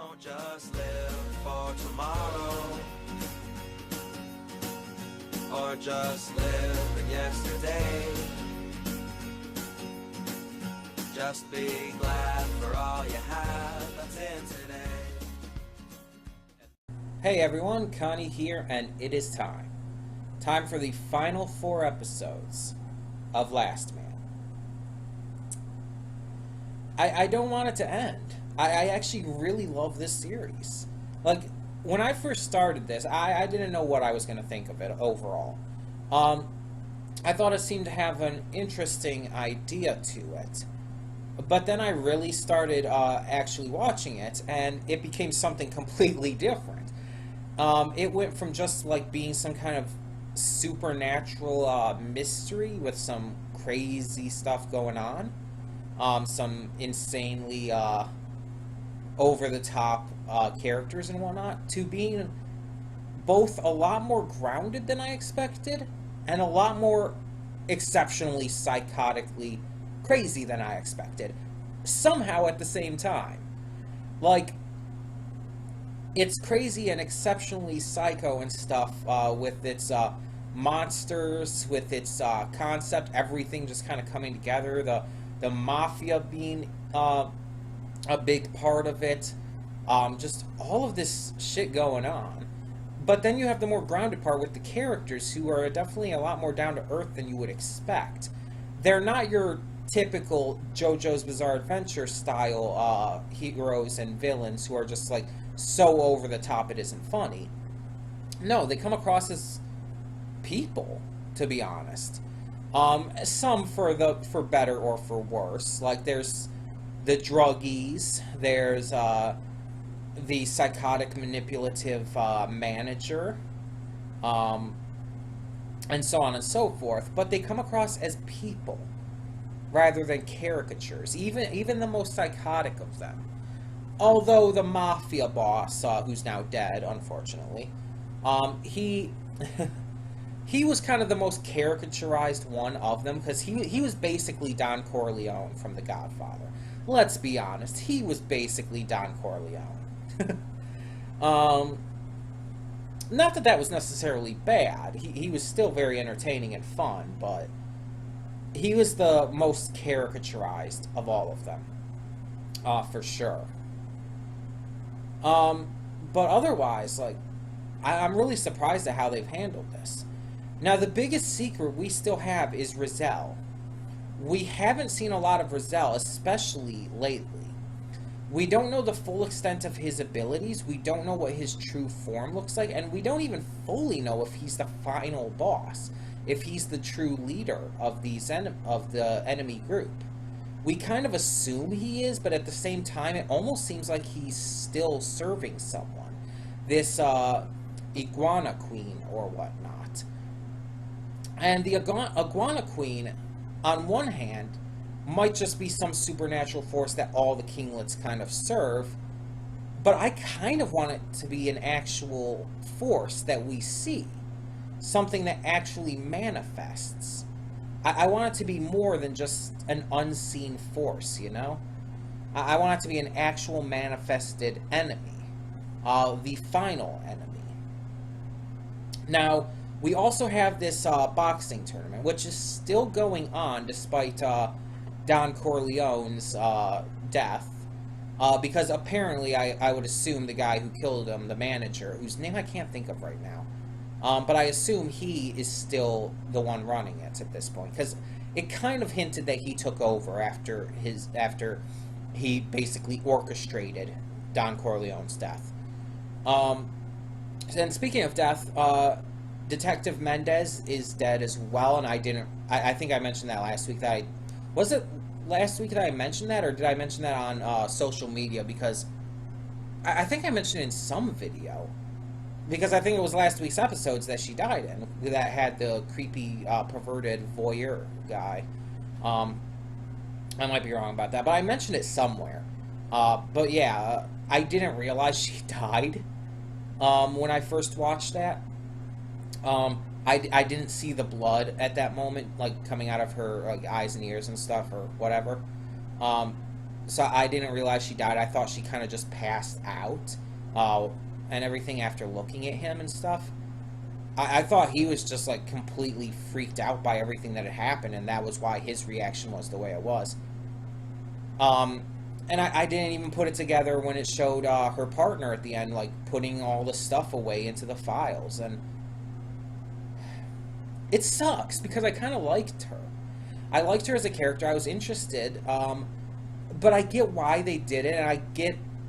Don't just live for tomorrow, or just live in yesterday. Just be glad for all you have that's in today. Hey everyone, Connie here, and it is time. Time for the final 4 episodes of Lastman. I don't want it to end. I actually really love this series. Like, when I first started this, I didn't know what I was going to think of it overall. I thought it seemed to have an interesting idea to it. But then I really started actually watching it, and it became something completely different. It went from just like being some kind of supernatural mystery with some crazy stuff going on, some insanely over-the-top characters and whatnot, to being both a lot more grounded than I expected and a lot more exceptionally psychotically crazy than I expected, somehow at the same time. Like, it's crazy and exceptionally psycho and stuff with its monsters, with its concept, everything just kind of coming together, the mafia being a big part of it, just all of this shit going on. But then you have the more grounded part with the characters, who are definitely a lot more down to earth than you would expect. They're not your typical JoJo's Bizarre Adventure style heroes and villains who are just like so over the top it isn't funny. No, they come across as people, to be honest. Some for better or for worse. Like, there's the druggies, there's the psychotic manipulative manager, and so on and so forth. But they come across as people rather than caricatures, even the most psychotic of them. Although the mafia boss, who's now dead, unfortunately, he he was kind of the most caricaturized one of them, because he was basically Don Corleone from The Godfather. Let's be honest, he was basically Don Corleone. Not that that was necessarily bad. He was still very entertaining and fun, but he was the most caricaturized of all of them, for sure. But otherwise, like, I'm really surprised at how they've handled this. Now, the biggest secret we still have is Rizal. We haven't seen a lot of Rizal, especially lately. We don't know the full extent of his abilities, we don't know what his true form looks like, and we don't even fully know if he's the final boss, if he's the true leader of the enemy group. We kind of assume he is, but at the same time, it almost seems like he's still serving someone. This Iguana Queen or whatnot. And the Iguana Queen, on one hand, might just be some supernatural force that all the kinglets kind of serve, but I kind of want it to be an actual force that we see. Something that actually manifests. I want it to be more than just an unseen force, you know? I want it to be an actual manifested enemy. The final enemy. Now, we also have this boxing tournament, which is still going on despite Don Corleone's death. Because apparently, I would assume the guy who killed him, the manager, whose name I can't think of right now, but I assume he is still the one running it at this point, because it kind of hinted that he took over after he basically orchestrated Don Corleone's death. And speaking of death, Detective Mendez is dead as well, and I think I mentioned that last week. Was it last week that I mentioned that, or did I mention that on social media? Because I think I mentioned it in some video. Because I think it was last week's episodes that she died in, that had the creepy, perverted voyeur guy. I might be wrong about that, but I mentioned it somewhere. But yeah, I didn't realize she died when I first watched that. I didn't see the blood at that moment, like, coming out of her, like, eyes and ears and stuff, or whatever. So I didn't realize she died. I thought she kind of just passed out, uh, and everything after looking at him and stuff. I thought he was just like completely freaked out by everything that had happened, and that was why his reaction was the way it was. Um, and I didn't even put it together when it showed her partner at the end, like putting all the stuff away into the files, and it sucks because I kind of liked her. I liked her as a character. I was interested, but I get why they did it, and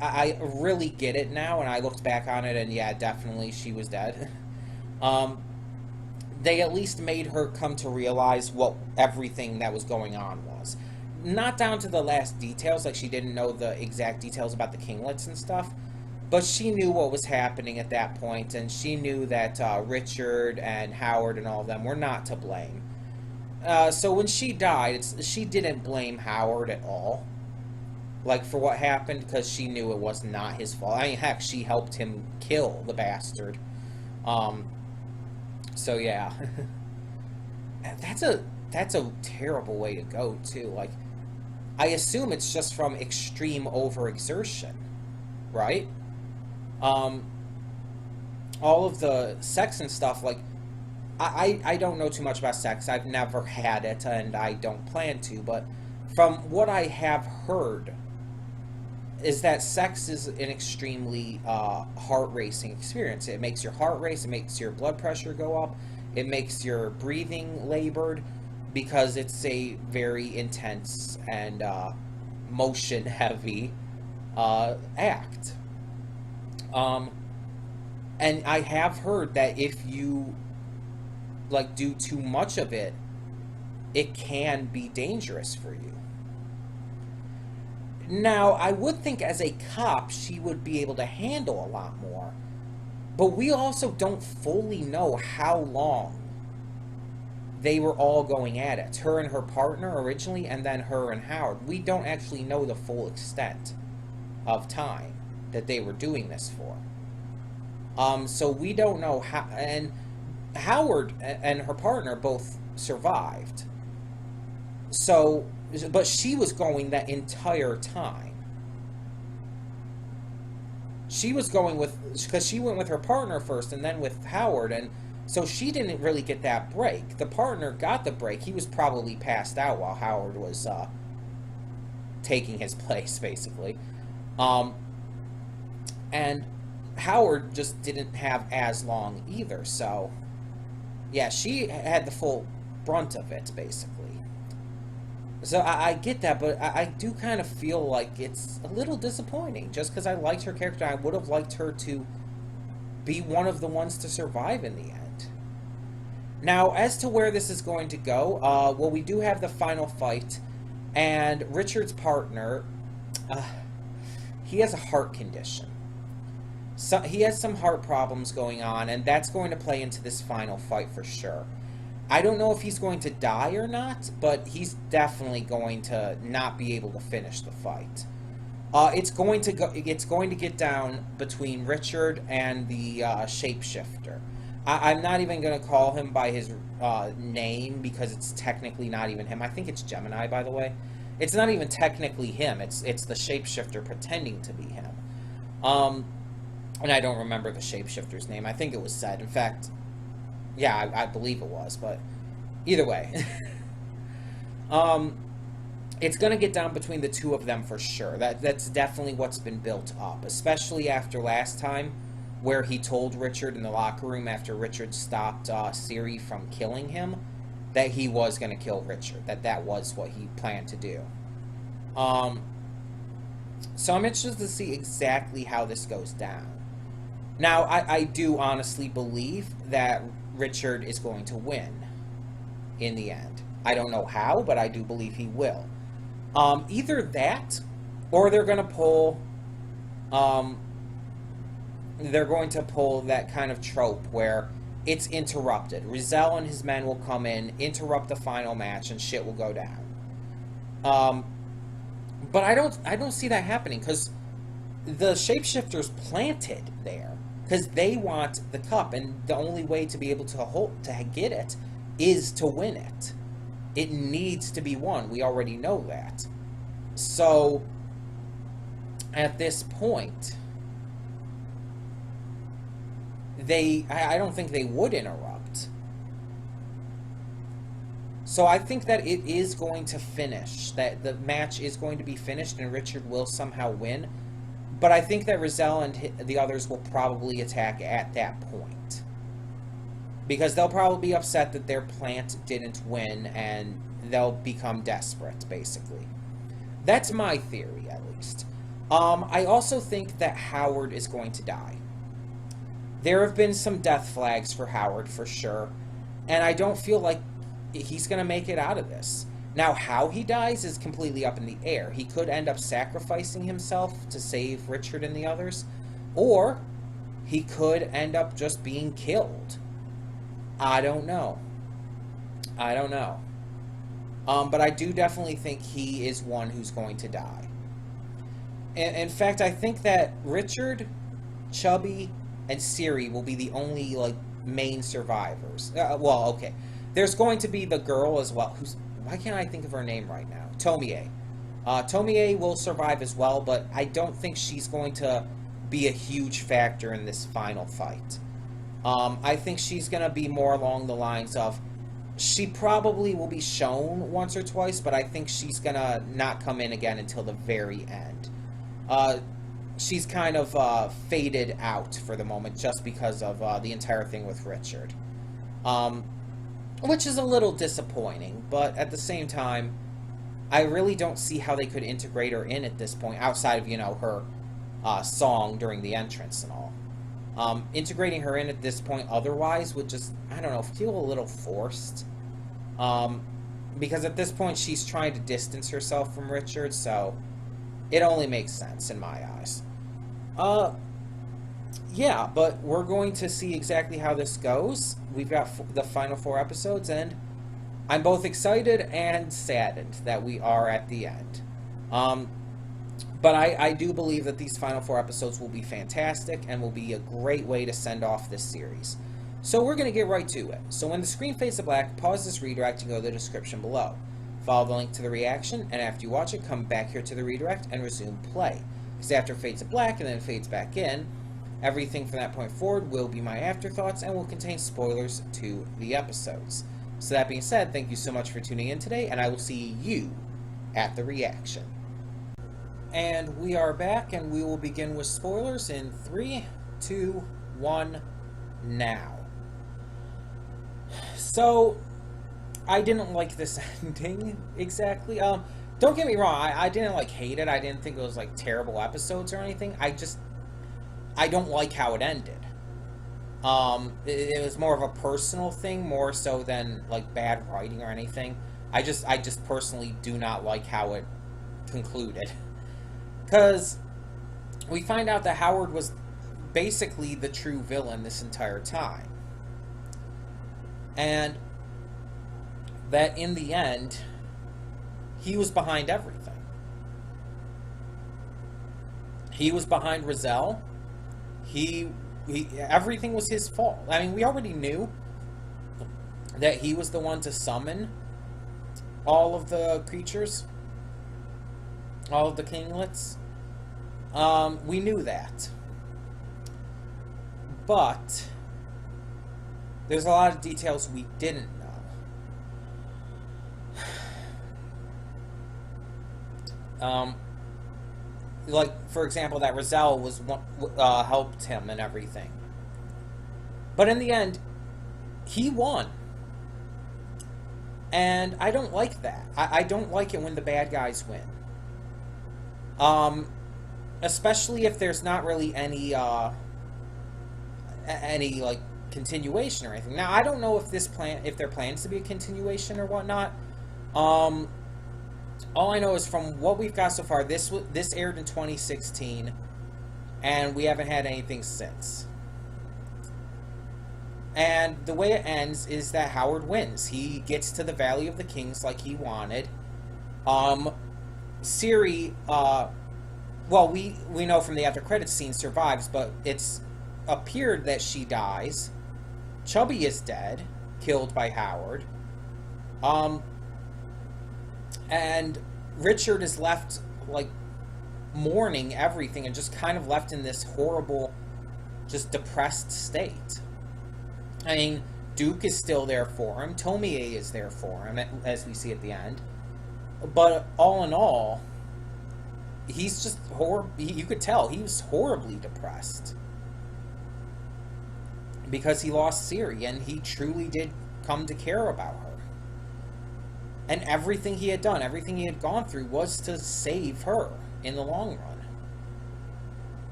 I really get it now. And I looked back on it, and yeah, definitely she was dead. They at least made her come to realize what everything that was going on was. Not down to the last details, like she didn't know the exact details about the kinglets and stuff, but she knew what was happening at that point, and she knew that Richard and Howard and all of them were not to blame. So when she died, she didn't blame Howard at all, like for what happened, because she knew it was not his fault. I mean, heck, she helped him kill the bastard. So yeah, that's a terrible way to go too. Like, I assume it's just from extreme overexertion, right? All of the sex and stuff, like, I don't know too much about sex. I've never had it, and I don't plan to, but from what I have heard, is that sex is an extremely heart-racing experience. It makes your heart race, it makes your blood pressure go up, it makes your breathing labored, because it's a very intense and motion-heavy act. And I have heard that if you like do too much of it, it can be dangerous for you. Now, I would think as a cop, she would be able to handle a lot more. But we also don't fully know how long they were all going at it. Her and her partner originally, and then her and Howard. We don't actually know the full extent of time that they were doing this for. So we don't know how... And Howard and her partner both survived. So... But she was going that entire time. She was going with... Because she went with her partner first and then with Howard. And so she didn't really get that break. The partner got the break. He was probably passed out while Howard was taking his place, basically. And Howard just didn't have as long either. So, yeah, she had the full brunt of it, basically. So I get that, but I do kind of feel like it's a little disappointing. Just because I liked her character, I would have liked her to be one of the ones to survive in the end. Now, as to where this is going to go, well, we do have the final fight, and Richard's partner, he has a heart condition. So he has some heart problems going on, and that's going to play into this final fight for sure. I don't know if he's going to die or not, but he's definitely going to not be able to finish the fight. It's going to get down between Richard and the shapeshifter. I'm not even going to call him by his name because it's technically not even him. I think it's Gemini, by the way. It's not even technically him. It's the shapeshifter pretending to be him. And I don't remember the shapeshifter's name. I think it was said. In fact, yeah, I believe it was, but either way. It's going to get down between the two of them for sure. That's definitely what's been built up, especially after last time, where he told Richard in the locker room after Richard stopped Siri from killing him, that he was going to kill Richard, that was what he planned to do. So I'm interested to see exactly how this goes down. Now, I do honestly believe that Richard is going to win in the end. I don't know how, but I do believe he will. Either that, or they're going to pull that kind of trope where it's interrupted. Rizal and his men will come in, interrupt the final match, and shit will go down. But I don't see that happening, because the shapeshifters planted there because they want the cup, and the only way to be able to get it is to win it. It needs to be won. We already know that. So at this point, I don't think they would interrupt. So I think that it is going to finish, that the match is going to be finished and Richard will somehow win. But I think that Rizal and the others will probably attack at that point. Because they'll probably be upset that their plant didn't win and they'll become desperate, basically. That's my theory, at least. I also think that Howard is going to die. There have been some death flags for Howard, for sure. And I don't feel like he's going to make it out of this. Now, how he dies is completely up in the air. He could end up sacrificing himself to save Richard and the others. Or he could end up just being killed. I don't know. But I do definitely think he is one who's going to die. In fact, I think that Richard, Chubby, and Siri will be the only, main survivors. Well, okay. There's going to be the girl as well. Why can't I think of her name right now? Tomie. Tomie will survive as well, but I don't think she's going to be a huge factor in this final fight. I think she's going to be more along the lines of, she probably will be shown once or twice, but I think she's going to not come in again until the very end. She's kind of faded out for the moment just because of the entire thing with Richard. Which is a little disappointing, but at the same time, I really don't see how they could integrate her in at this point, outside of, her song during the entrance and all. Integrating her in at this point otherwise would just, I don't know, feel a little forced. Because at this point, she's trying to distance herself from Richard, so it only makes sense in my eyes. Yeah, but we're going to see exactly how this goes. We've got the final 4 episodes, and I'm both excited and saddened that we are at the end. But I do believe that these final 4 episodes will be fantastic and will be a great way to send off this series. So we're going to get right to it. So when the screen fades to black, pause this redirect and go to the description below. Follow the link to the reaction, and after you watch it, come back here to the redirect and resume play. Because after it fades to black and then it fades back in, everything from that point forward will be my afterthoughts and will contain spoilers to the episodes. So that being said, thank you so much for tuning in today, and I will see you at the reaction. And we are back, and we will begin with spoilers in 3, 2, 1, now. So, I didn't like this ending, exactly. Don't get me wrong, I didn't, hate it. I didn't think it was, terrible episodes or anything. I don't like how it ended. It was more of a personal thing, more so than, bad writing or anything. I just personally do not like how it concluded. Because we find out that Howard was basically the true villain this entire time. And that in the end, he was behind everything. He was behind Rizal. Everything was his fault. I mean, we already knew that he was the one to summon all of the creatures, all of the kinglets. We knew that. But there's a lot of details we didn't know. For example, that Rizal was helped him and everything. But in the end, he won. And I don't like that. I don't like it when the bad guys win. Especially if there's not really any continuation or anything. Now, I don't know if there plans to be a continuation or whatnot. All I know is from what we've got so far, this aired in 2016, and we haven't had anything since. And the way it ends is that Howard wins. He gets to the Valley of the Kings like he wanted. Siri, well, we know from the after credits scene survives, but it's appeared that she dies. Chubby is dead, killed by Howard. And Richard is left, mourning everything and just kind of left in this horrible, just depressed state. I mean, Duke is still there for him. Tomie is there for him, as we see at the end. But all in all, he's just you could tell he was horribly depressed. Because he lost Ciri, and he truly did come to care about her. And everything he had done, everything he had gone through was to save her in the long run.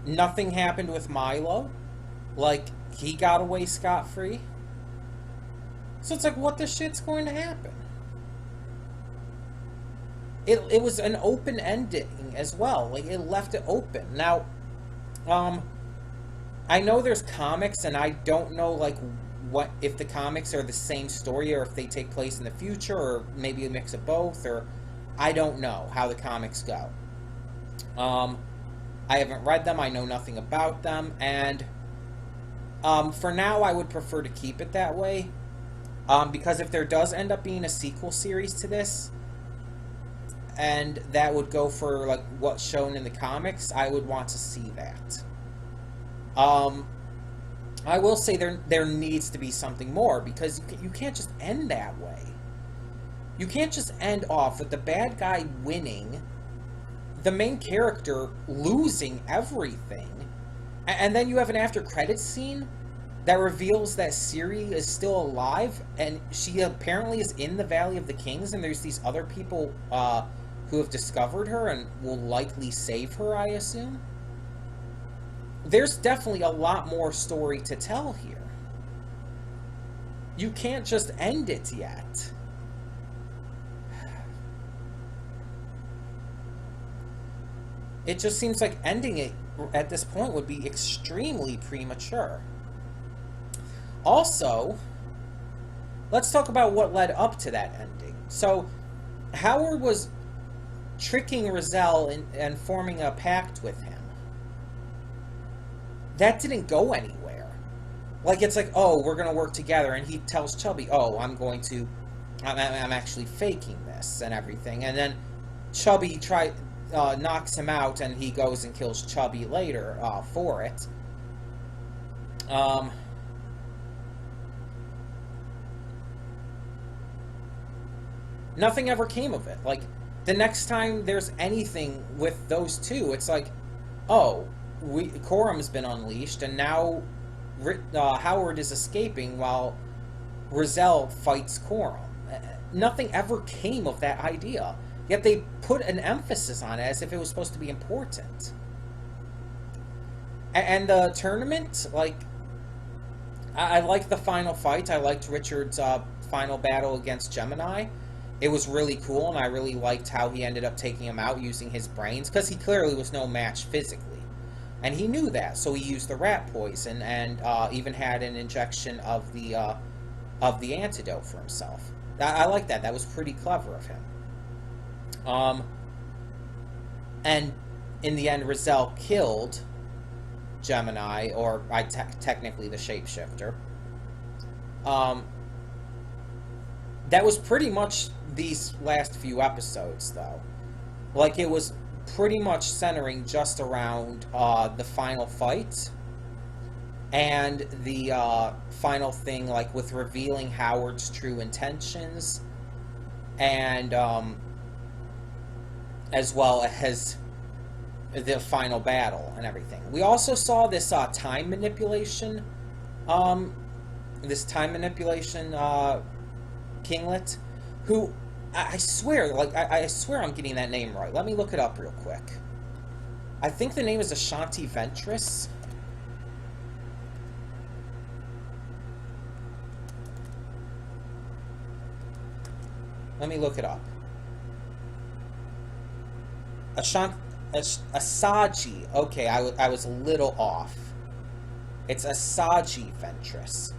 Nothing happened with Milo. Like, he got away scot-free. So it's like, what the shit's going to happen? It was an open ending as well. Like, it left it open. Now, I know there's comics, and I don't know, like, what if the comics are the same story, or if they take place in the future, or maybe a mix of both, or I don't know how the comics go. I haven't read them, I know nothing about them, and for now I would prefer to keep it that way, because if there does end up being a sequel series to this, and that would go for, like, what's shown in the comics, I would want to see that. I will say there needs to be something more, because you can't just end that way. You can't just end off with the bad guy winning, the main character losing everything, and then you have an after credits scene that reveals that Ciri is still alive, and she apparently is in the Valley of the Kings, and there's these other people who have discovered her and will likely save her, I assume. There's definitely a lot more story to tell here. You can't just end it yet. It just seems like ending it at this point would be extremely premature. Also, let's talk about what led up to that ending. So, Howard was tricking Rizal and forming a pact with him. That didn't go anywhere. Like, it's like, oh, we're going to work together, and he tells Chubby, oh, I'm actually faking this and everything. And then Chubby knocks him out, and he goes and kills Chubby later for it. Nothing ever came of it. Like, the next time there's anything with those two, it's like, oh, Korum's been unleashed, and now Howard is escaping while Rizal fights Korum. Nothing ever came of that idea. Yet they put an emphasis on it as if it was supposed to be important. And the tournament, like, I liked the final fight. I liked Richard's final battle against Gemini. It was really cool, and I really liked how he ended up taking him out using his brains, because he clearly was no match physically. And he knew that, so he used the rat poison and even had an injection of the antidote for himself. I like that. That was pretty clever of him. And in the end, Rizal killed Gemini, or technically the shapeshifter. That was pretty much these last few episodes, though. Like, it was pretty much centering just around the final fight and the final thing, like, with revealing Howard's true intentions, and as well as the final battle and everything. We also saw this time manipulation Kinglet, who I swear, like, I swear I'm getting that name right. Let me look it up real quick. I think the name is Ashanti Ventress. Let me look it up. Asajji. Okay, I was a little off. It's Asajji Ventress.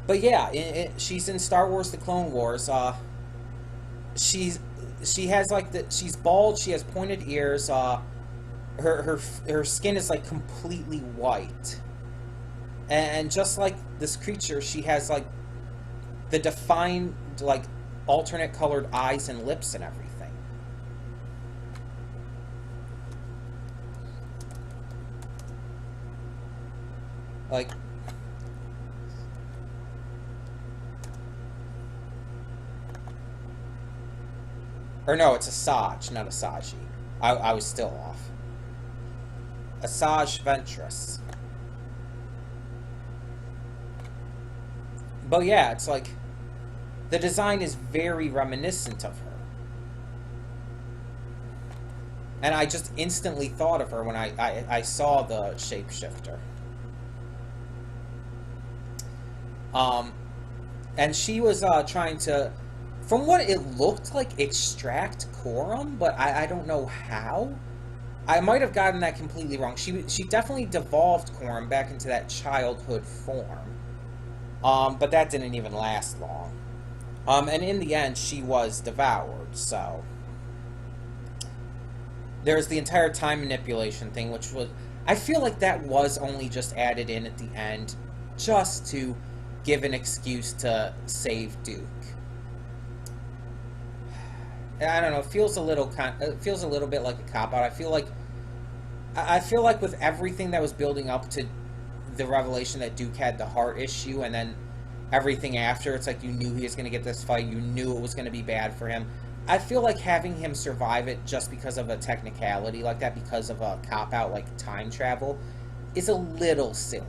But yeah, she's in Star Wars: The Clone Wars. She has, like, she's bald. She has pointed ears. Her skin is, like, completely white, and just like this creature, she has, like, the defined, like, alternate colored eyes and lips and everything. Like, or no, it's Asajj, not Asaji. I was still off. Asajj Ventress. But yeah, it's like, the design is very reminiscent of her. And I just instantly thought of her when I saw the shapeshifter. And she was trying to, from what it looked like, extract Corum, but I don't know how. I might have gotten that completely wrong. She definitely devolved Corum back into that childhood form. But that didn't even last long. And in the end, she was devoured, so... There's the entire time manipulation thing, which was... I feel like that was only just added in at the end, just to give an excuse to save Duke. I don't know, it feels a little bit like a cop-out. I feel like with everything that was building up to the revelation that Duke had the heart issue, and then everything after, it's like you knew he was going to get this fight, you knew it was going to be bad for him. I feel like having him survive it just because of a technicality like that, because of a cop-out like time travel, is a little silly.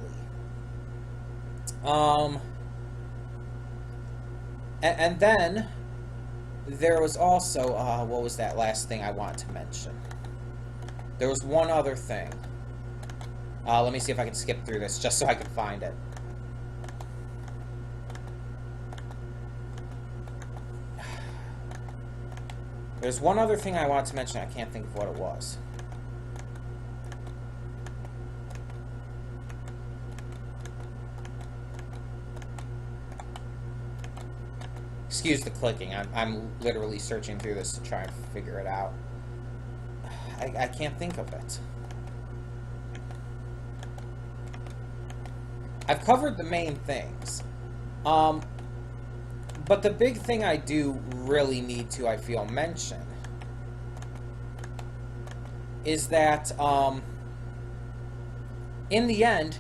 And then there was also, what was that last thing I wanted to mention? There was one other thing. Let me see if I can skip through this just so I can find it. There's one other thing I wanted to mention. I can't think of what it was. Excuse the clicking. I'm literally searching through this to try and figure it out. I can't think of it. I've covered the main things. But the big thing I do really need to, I feel, mention is that, in the end,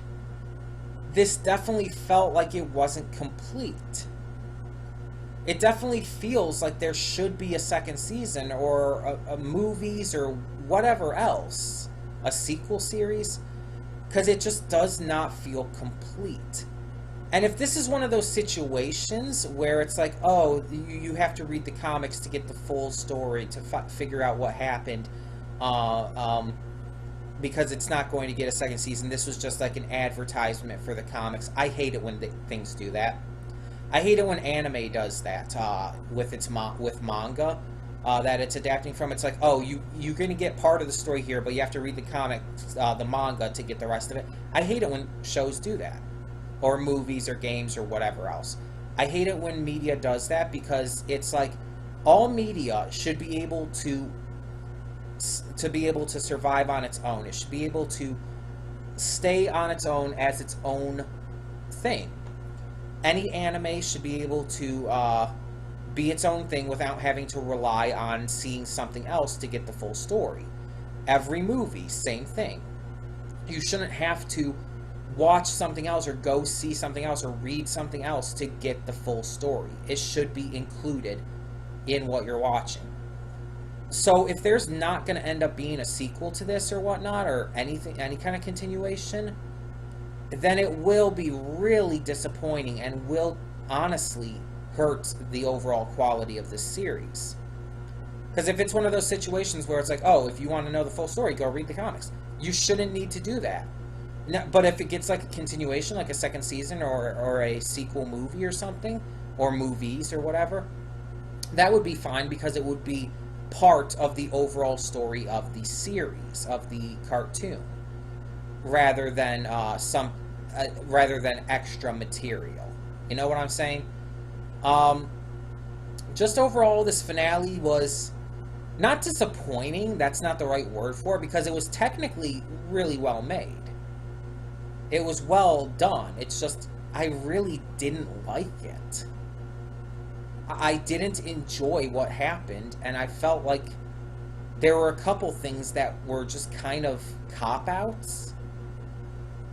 this definitely felt like it wasn't complete. It definitely feels like there should be a second season, or a movies, or whatever else. A sequel series. Because it just does not feel complete. And if this is one of those situations where it's like, oh, you have to read the comics to get the full story, to figure out what happened, because it's not going to get a second season, this was just like an advertisement for the comics. I hate it when things do that. I hate it when anime does that with manga that it's adapting from. It's like, oh, you're going to get part of the story here, but you have to read the comics, the manga, to get the rest of it. I hate it when shows do that. Or movies or games or whatever else. I hate it when media does that, because it's like all media should be able to survive on its own. It should be able to stay on its own as its own thing. Any anime should be able to be its own thing without having to rely on seeing something else to get the full story. Every movie, same thing. You shouldn't have to watch something else or go see something else or read something else to get the full story. It should be included in what you're watching. So if there's not going to end up being a sequel to this or whatnot, or anything, any kind of continuation, then it will be really disappointing and will honestly hurt the overall quality of this series. Because if it's one of those situations where it's like, oh, if you want to know the full story, go read the comics. You shouldn't need to do that. No, but if it gets like a continuation, like a second season or a sequel movie or something, or movies or whatever, that would be fine, because it would be part of the overall story of the series, of the cartoon, rather than extra material. You know what I'm saying? Just overall, this finale was not disappointing. That's not the right word for it, because it was technically really well made. It was well done. It's just, I really didn't like it. I didn't enjoy what happened, and I felt like there were a couple things that were just kind of cop-outs.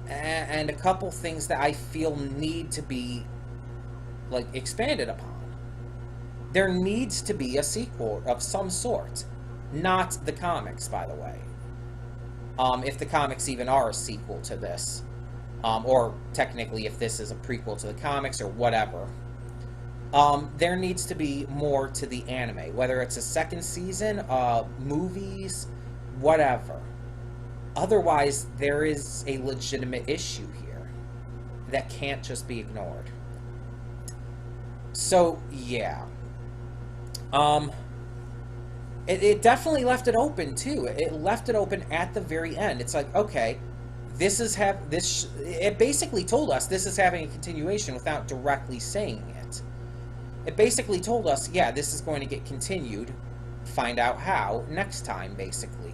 and a couple things that I feel need to be, like, expanded upon. There needs to be a sequel of some sort. Not the comics, by the way. If the comics even are a sequel to this. Or technically if this is a prequel to the comics or whatever. There needs to be more to the anime. Whether it's a second season, movies, whatever. Otherwise, there is a legitimate issue here that can't just be ignored. So, yeah. It definitely left it open, too. It left it open at the very end. It's like, okay, it basically told us this is having a continuation without directly saying it. It basically told us, yeah, this is going to get continued. Find out how next time, basically.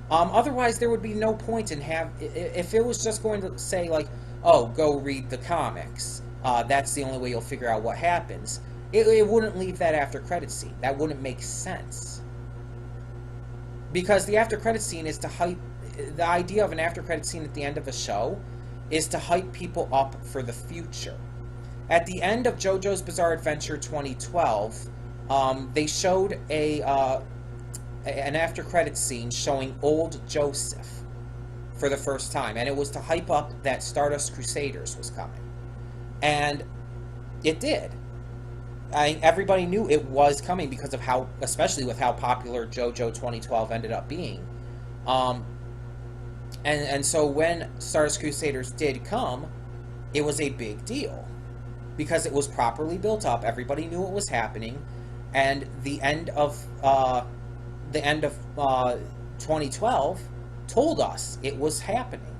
Otherwise, there would be no point in if it was just going to say, like, oh, go read the comics. That's the only way you'll figure out what happens. It wouldn't leave that after credit scene. That wouldn't make sense. Because the after credit scene is to hype. The idea of an after credit scene at the end of a show is to hype people up for the future. At the end of JoJo's Bizarre Adventure 2012, they showed an after credit scene showing old Joseph for the first time, and it was to hype up that Stardust Crusaders was coming. And it did. Everybody knew it was coming because of especially with how popular JoJo 2012 ended up being. And so when Stardust Crusaders did come, it was a big deal. Because it was properly built up, everybody knew what was happening, and the end of 2012 told us it was happening.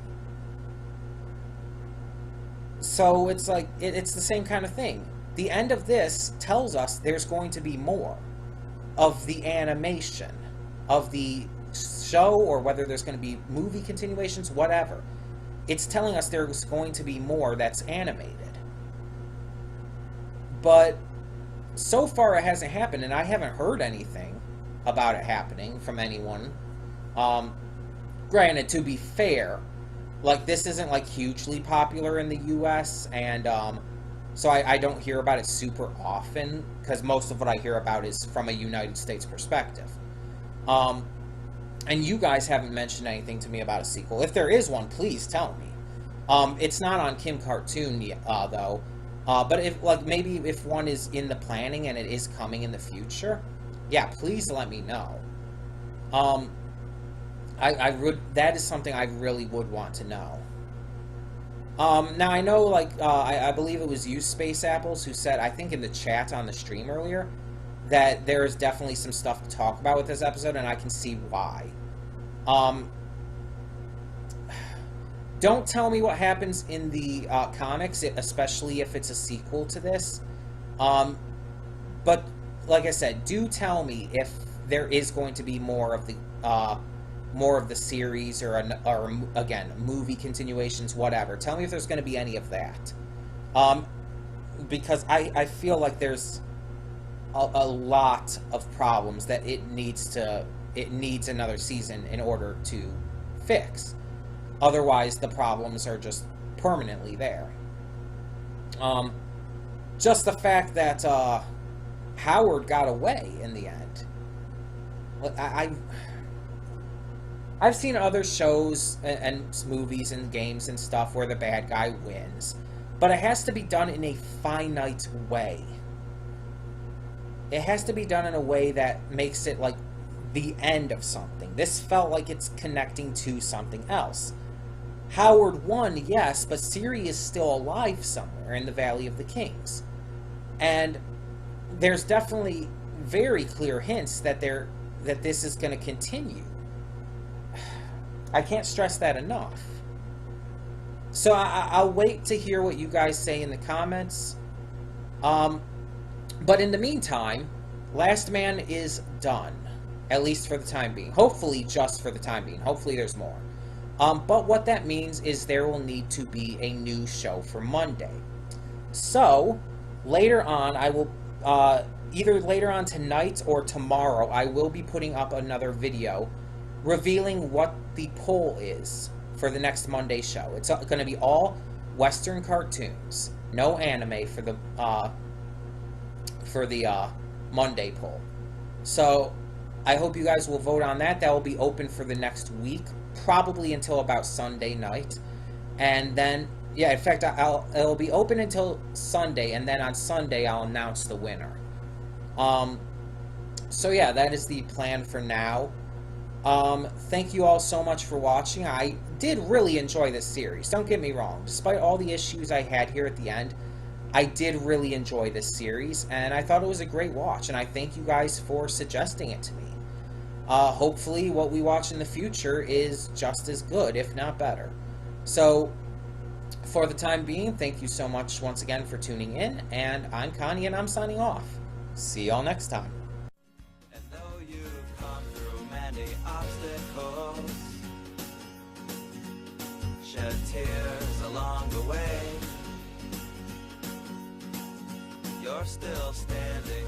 So it's like, it's the same kind of thing. The end of this tells us there's going to be more of the animation, of the show, or whether there's going to be movie continuations, whatever. It's telling us there's going to be more that's animated. But so far it hasn't happened, and I haven't heard anything about it happening from anyone. Granted, to be fair, like, this isn't, like, hugely popular in the US, and so I don't hear about it super often, because most of what I hear about is from a United States perspective. And you guys haven't mentioned anything to me about a sequel. If there is one, please tell me. It's not on Kim Cartoon yet, though. But if, like, maybe if one is in the planning and it is coming in the future, yeah, please let me know. That is something I really would want to know. Now I know, like, I believe it was you, Space Apples, who said, I think in the chat on the stream earlier, that there is definitely some stuff to talk about with this episode, and I can see why. Don't tell me what happens in the comics, especially if it's a sequel to this. But, like I said, do tell me if there is going to be more of the series, or again, movie continuations, whatever. Tell me if there's going to be any of that. Because I feel like there's a lot of problems that it needs another season in order to fix. Otherwise, the problems are just permanently there. Just the fact that Howard got away in the end. I've seen other shows and movies and games and stuff where the bad guy wins. But it has to be done in a finite way. It has to be done in a way that makes it like the end of something. This felt like it's connecting to something else. Howard won, yes, but Siri is still alive somewhere in the Valley of the Kings. And there's definitely very clear hints that this is going to continue. I can't stress that enough. So I'll wait to hear what you guys say in the comments. But in the meantime, Lastman is done. At least for the time being. Hopefully just for the time being. Hopefully there's more. But what that means is there will need to be a new show for Monday. So, later on, I will, either later on tonight or tomorrow, I will be putting up another video revealing what the poll is for the next Monday show. It's going to be all Western cartoons, no anime for the Monday poll. So I hope you guys will vote on that. That will be open for the next week, probably until about Sunday night, and then yeah, in fact, it'll be open until Sunday, and then on Sunday I'll announce the winner. So yeah, that is the plan for now. Thank you all so much for watching. I did really enjoy this series, don't get me wrong. Despite all the issues I had here at the end, I did really enjoy this series, and I thought it was a great watch, and I thank you guys for suggesting it to me. Hopefully what we watch in the future is just as good, if not better. So, for the time being, thank you so much once again for tuning in, and I'm Connie, and I'm signing off. See y'all next time. And though you've come through many obstacles, shed tears along the way, you're still standing